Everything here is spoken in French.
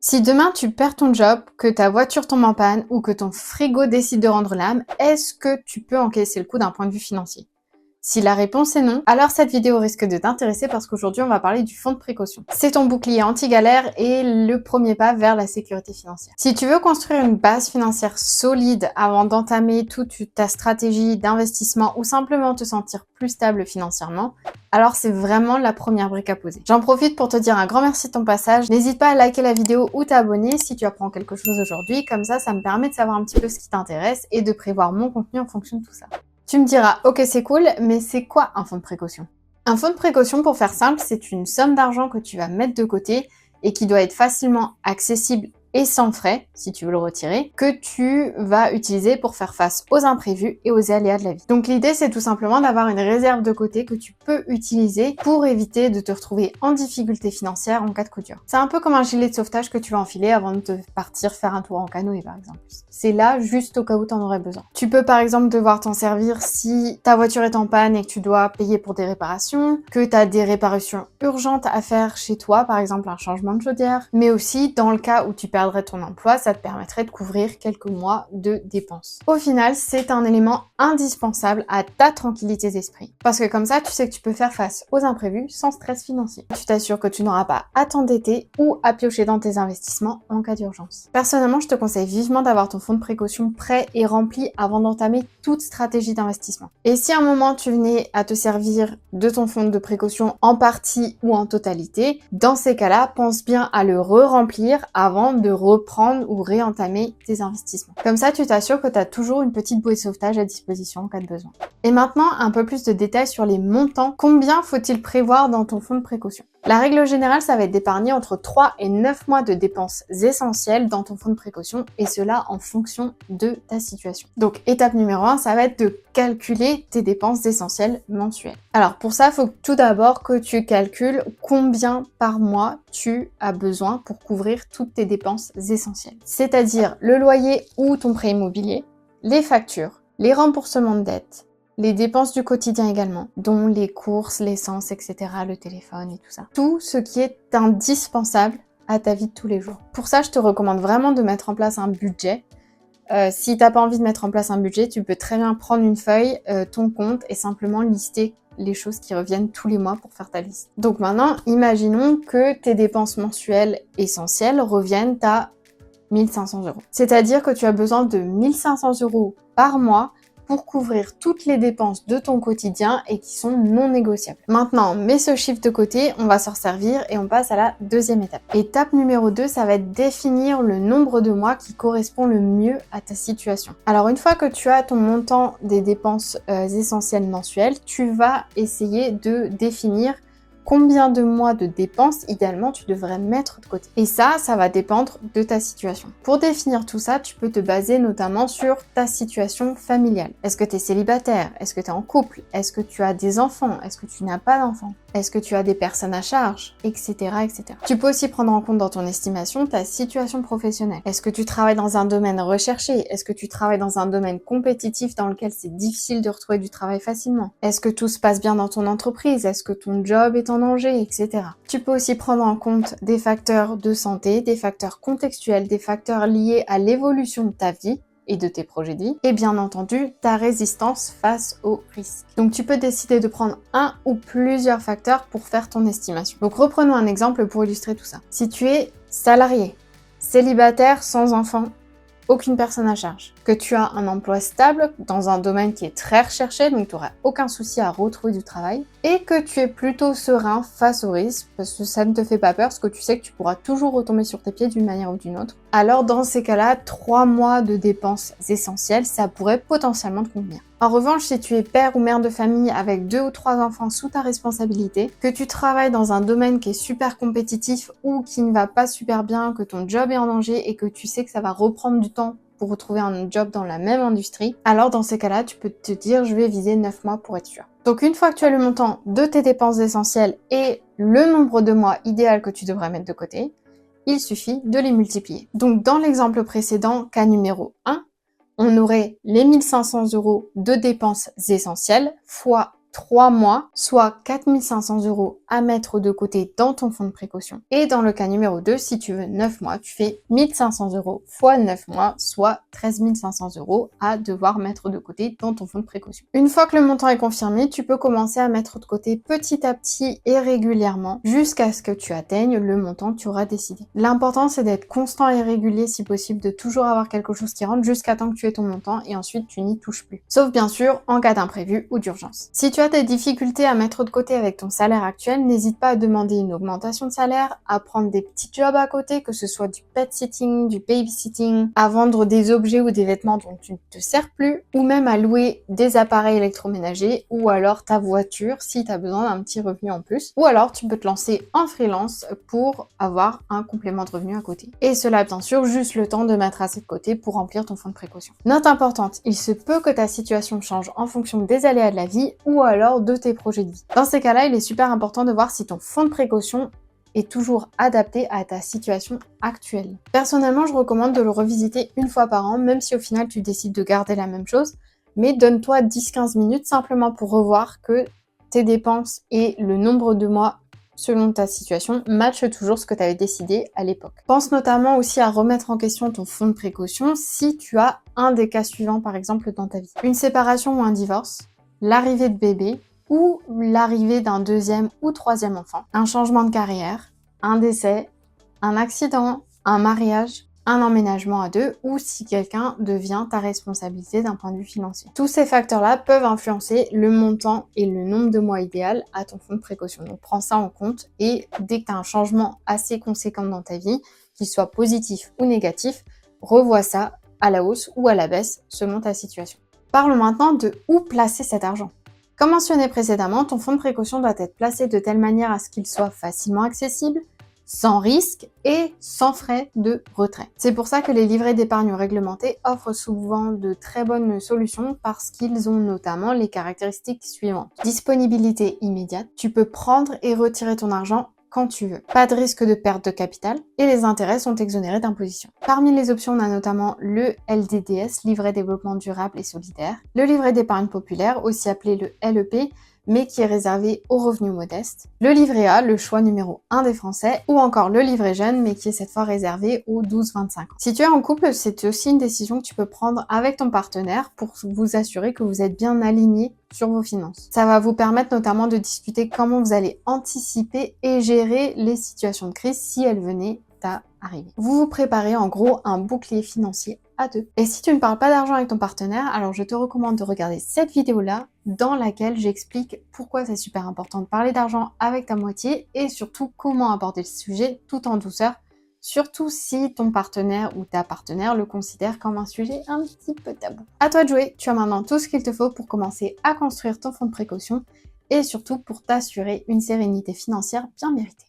Si demain tu perds ton job, que ta voiture tombe en panne ou que ton frigo décide de rendre l'âme, est-ce que tu peux encaisser le coup d'un point de vue financier? Si la réponse est non, alors cette vidéo risque de t'intéresser parce qu'aujourd'hui on va parler du fonds de précaution. C'est ton bouclier anti-galère et le premier pas vers la sécurité financière. Si tu veux construire une base financière solide avant d'entamer toute ta stratégie d'investissement ou simplement te sentir plus stable financièrement, alors c'est vraiment la première brique à poser. J'en profite pour te dire un grand merci de ton passage. N'hésite pas à liker la vidéo ou t'abonner si tu apprends quelque chose aujourd'hui. Comme ça me permet de savoir un petit peu ce qui t'intéresse et de prévoir mon contenu en fonction de tout ça. Tu me diras, ok c'est cool, mais c'est quoi un fonds de précaution? Un fonds de précaution, pour faire simple, c'est une somme d'argent que tu vas mettre de côté et qui doit être facilement accessible et sans frais, si tu veux le retirer, que tu vas utiliser pour faire face aux imprévus et aux aléas de la vie. Donc l'idée, c'est tout simplement d'avoir une réserve de côté que tu peux utiliser pour éviter de te retrouver en difficulté financière en cas de coup dur. C'est un peu comme un gilet de sauvetage que tu vas enfiler avant de te partir faire un tour en canoë, par exemple. C'est là juste au cas où tu en aurais besoin. Tu peux par exemple devoir t'en servir si ta voiture est en panne et que tu dois payer pour des réparations, que tu as des réparations urgentes à faire chez toi, par exemple un changement de chaudière, mais aussi dans le cas où tu perdrais ton emploi, ça te permettrait de couvrir quelques mois de dépenses. Au final, c'est un élément indispensable à ta tranquillité d'esprit. Parce que comme ça, tu sais que tu peux faire face aux imprévus sans stress financier. Tu t'assures que tu n'auras pas à t'endetter ou à piocher dans tes investissements en cas d'urgence. Personnellement, je te conseille vivement d'avoir ton fonds de précaution prêt et rempli avant d'entamer toute stratégie d'investissement. Et si à un moment tu venais à te servir de ton fonds de précaution en partie ou en totalité, dans ces cas-là, pense bien à le re-remplir avant de reprendre ou réentamer tes investissements. Comme ça, tu t'assures que tu as toujours une petite bouée de sauvetage à disposition en cas de besoin. Et maintenant, un peu plus de détails sur les montants. Combien faut-il prévoir dans ton fonds de précaution? La règle générale, ça va être d'épargner entre 3 et 9 mois de dépenses essentielles dans ton fonds de précaution et cela en fonction de ta situation. Donc, étape numéro 1, ça va être de calculer tes dépenses essentielles mensuelles. Alors, pour ça, il faut tout d'abord que tu calcules combien par mois tu as besoin pour couvrir toutes tes dépenses essentielles. C'est-à-dire le loyer ou ton prêt immobilier, les factures, les remboursements de dettes, les dépenses du quotidien également, dont les courses, l'essence, etc., le téléphone et tout ça. Tout ce qui est indispensable à ta vie de tous les jours. Pour ça, je te recommande vraiment de mettre en place un budget. Si t'as pas envie de mettre en place un budget, tu peux très bien prendre une feuille, ton compte et simplement lister les choses qui reviennent tous les mois pour faire ta liste. Donc maintenant, imaginons que tes dépenses mensuelles essentielles reviennent à 1 500 €. C'est-à-dire que tu as besoin de 1 500 € par mois pour couvrir toutes les dépenses de ton quotidien et qui sont non négociables. Maintenant, mets ce chiffre de côté, on va s'en servir et on passe à la deuxième étape. Étape numéro 2, ça va être définir le nombre de mois qui correspond le mieux à ta situation. Alors une fois que tu as ton montant des dépenses essentielles mensuelles, tu vas essayer de définir combien de mois de dépenses, idéalement, tu devrais mettre de côté. Et ça va dépendre de ta situation. Pour définir tout ça, tu peux te baser notamment sur ta situation familiale. Est-ce que tu es célibataire? Est-ce que tu es en couple? Est-ce que tu as des enfants? Est-ce que tu n'as pas d'enfants? Est-ce que tu as des personnes à charge? Etc., etc. Tu peux aussi prendre en compte dans ton estimation ta situation professionnelle. Est-ce que tu travailles dans un domaine recherché? Est-ce que tu travailles dans un domaine compétitif dans lequel c'est difficile de retrouver du travail facilement? Est-ce que tout se passe bien dans ton entreprise? Est-ce que ton job est en danger, etc. Tu peux aussi prendre en compte des facteurs de santé, des facteurs contextuels, des facteurs liés à l'évolution de ta vie et de tes projets de vie, et bien entendu ta résistance face aux risques. Donc tu peux décider de prendre un ou plusieurs facteurs pour faire ton estimation. Donc reprenons un exemple pour illustrer tout ça. Si tu es salarié, célibataire, sans enfant, aucune personne à charge, que tu as un emploi stable dans un domaine qui est très recherché, donc tu n'auras aucun souci à retrouver du travail, et que tu es plutôt serein face au risque, parce que ça ne te fait pas peur, parce que tu sais que tu pourras toujours retomber sur tes pieds d'une manière ou d'une autre. Alors dans ces cas-là, 3 mois de dépenses essentielles, ça pourrait potentiellement te convenir. En revanche, si tu es père ou mère de famille avec 2 ou 3 enfants sous ta responsabilité, que tu travailles dans un domaine qui est super compétitif ou qui ne va pas super bien, que ton job est en danger et que tu sais que ça va reprendre du temps pour retrouver un job dans la même industrie, alors dans ces cas-là, tu peux te dire je vais viser 9 mois pour être sûr. Donc une fois que tu as le montant de tes dépenses essentielles et le nombre de mois idéal que tu devrais mettre de côté, il suffit de les multiplier. Donc dans l'exemple précédent, cas numéro 1, on aurait les 1 500 € de dépenses essentielles fois 3 mois, soit 4 500 € à mettre de côté dans ton fonds de précaution. Et dans le cas numéro 2, si tu veux 9 mois, tu fais 1 500 € fois 9 mois, soit 13 500 € à devoir mettre de côté dans ton fonds de précaution. Une fois que le montant est confirmé, tu peux commencer à mettre de côté petit à petit et régulièrement jusqu'à ce que tu atteignes le montant que tu auras décidé. L'important, c'est d'être constant et régulier si possible, de toujours avoir quelque chose qui rentre jusqu'à temps que tu aies ton montant et ensuite tu n'y touches plus. Sauf bien sûr en cas d'imprévu ou d'urgence. Si tu as des difficultés à mettre de côté avec ton salaire actuel, n'hésite pas à demander une augmentation de salaire, à prendre des petits jobs à côté, que ce soit du pet sitting, du babysitting, à vendre des objets ou des vêtements dont tu ne te sers plus, ou même à louer des appareils électroménagers ou alors ta voiture si tu as besoin d'un petit revenu en plus. Ou alors tu peux te lancer en freelance pour avoir un complément de revenu à côté. Et cela bien sûr juste le temps de mettre assez de côté pour remplir ton fonds de précaution. Note importante, il se peut que ta situation change en fonction des aléas de la vie ou alors de tes projets de vie. Dans ces cas-là, il est super important de voir si ton fonds de précaution est toujours adapté à ta situation actuelle. Personnellement, je recommande de le revisiter une fois par an, même si au final tu décides de garder la même chose, mais donne-toi 10-15 minutes simplement pour revoir que tes dépenses et le nombre de mois selon ta situation matchent toujours ce que tu avais décidé à l'époque. Pense notamment aussi à remettre en question ton fonds de précaution si tu as un des cas suivants par exemple dans ta vie. Une séparation ou un divorce, l'arrivée de bébé, ou l'arrivée d'un deuxième ou troisième enfant, un changement de carrière, un décès, un accident, un mariage, un emménagement à deux ou si quelqu'un devient ta responsabilité d'un point de vue financier. Tous ces facteurs-là peuvent influencer le montant et le nombre de mois idéal à ton fonds de précaution. Donc prends ça en compte et dès que tu as un changement assez conséquent dans ta vie, qu'il soit positif ou négatif, revois ça à la hausse ou à la baisse selon ta situation. Parlons maintenant de où placer cet argent. Comme mentionné précédemment, ton fonds de précaution doit être placé de telle manière à ce qu'il soit facilement accessible, sans risque et sans frais de retrait. C'est pour ça que les livrets d'épargne réglementés offrent souvent de très bonnes solutions parce qu'ils ont notamment les caractéristiques suivantes. Disponibilité immédiate, tu peux prendre et retirer ton argent quand tu veux. Pas de risque de perte de capital et les intérêts sont exonérés d'imposition. Parmi les options, on a notamment le LDDS, livret développement durable et solidaire, le livret d'épargne populaire, aussi appelé le LEP, mais qui est réservé aux revenus modestes, le livret A, le choix numéro 1 des Français, ou encore le livret jeune, mais qui est cette fois réservé aux 12-25 ans. Si tu es en couple, c'est aussi une décision que tu peux prendre avec ton partenaire pour vous assurer que vous êtes bien alignés sur vos finances. Ça va vous permettre notamment de discuter comment vous allez anticiper et gérer les situations de crise si elles venaient à arriver. Vous vous préparez en gros un bouclier financier à deux. Et si tu ne parles pas d'argent avec ton partenaire, alors je te recommande de regarder cette vidéo-là dans laquelle j'explique pourquoi c'est super important de parler d'argent avec ta moitié et surtout comment aborder le sujet tout en douceur, surtout si ton partenaire ou ta partenaire le considère comme un sujet un petit peu tabou. À toi de jouer, tu as maintenant tout ce qu'il te faut pour commencer à construire ton fonds de précaution et surtout pour t'assurer une sérénité financière bien méritée.